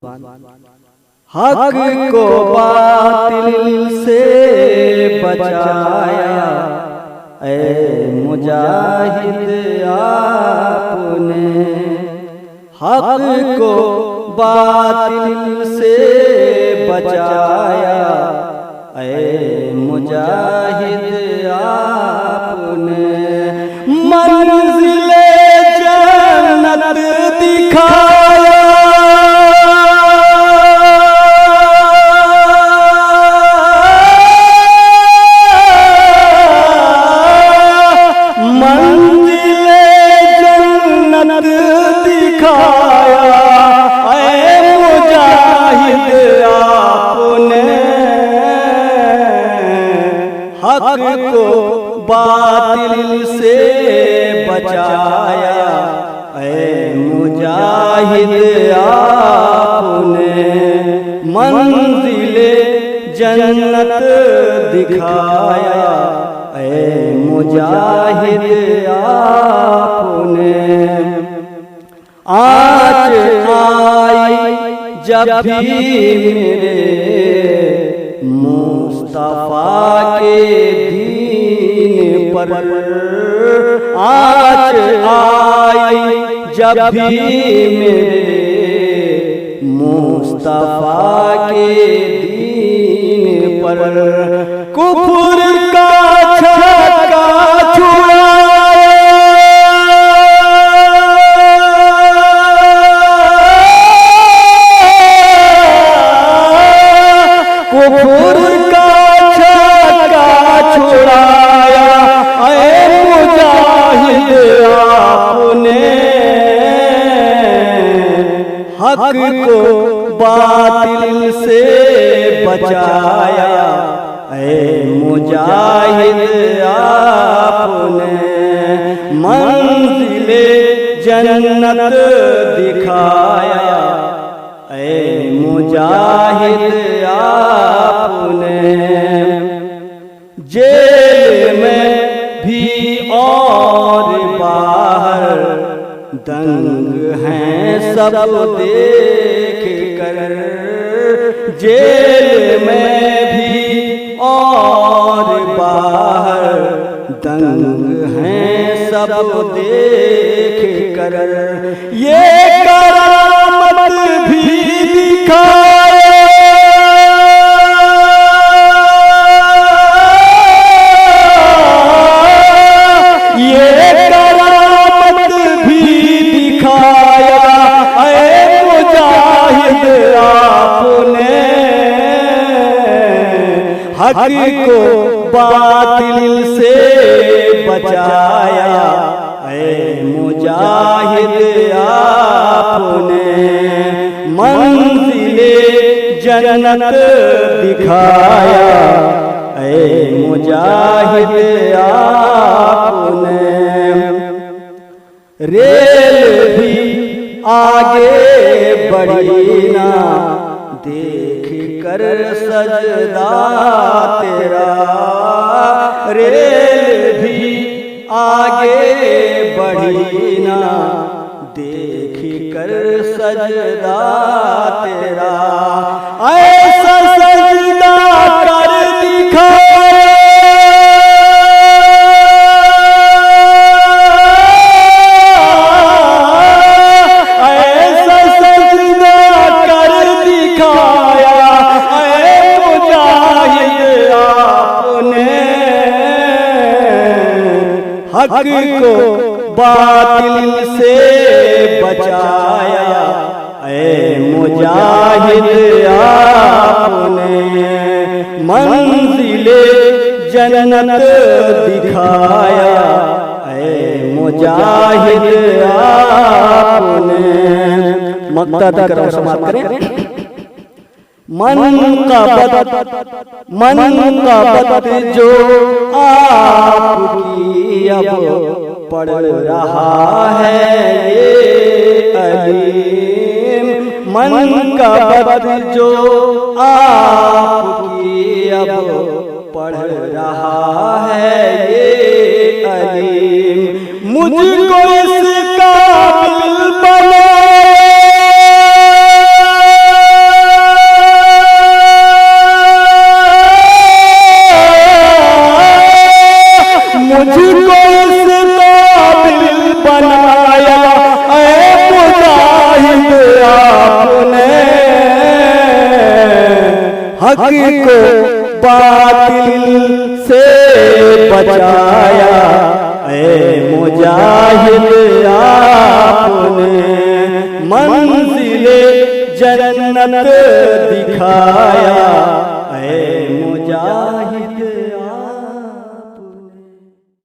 हक को बातिल से बचाया ऐ मुजाहिद आपने। हक को बातिल से बचाया ऐ मुजाहिद आपने। मंजिले जन्नत दिखाया हक को बातिल से बचाया ऐ मुजाहिद आपने। मंजिले जन्नत दिखाया ऐ मुजाहिद आपने। आज आई जब भी मेरे मुस्तफा के दीन पर, आज आई जब भी मेरे मुस्तफा के दीन पर, कुफ्र का छक्का छुड़ाया हक को बातिल से बचाया ऐ मुजाहिद आपने। मंजिले जन्नत दिखाया ऐ मुजाहिद आपने। जेल में भी और बाहर दंग हैं सब देख कर। जेल में भी और बाहर दंग हैं सब देख कर। ये करामत भी दिखाए हक को बातिल से बचाया ऐ मुजाहिद आपने। मंजिले जन्नत दिखाया ऐ मुजाहिद आपने। रेल भी आगे बढ़ी ना देख कर सजदा तेरा। रेल भी आगे बढ़ी ना देख कर सजदा तेरा। ऐसा सजदा कर दिखाया हक को बातिल से बचाया ऐ मुजाहिद आपने। मंजिले जन्नत दिखाया ऐ मुजाहिद आपने। मक्ता करो समाप्त करें। मनक़बत जो आपकी अब पढ़ रहा है ये अलीम। मनक़बत जो आपकी अब पढ़ रहा है ये अलीम। मुझको इसका बना हक को बातिल से बचाया, ऐ मुजाहिद आपने मंजिले जन्नत दिखाया, ऐ मुजाहिद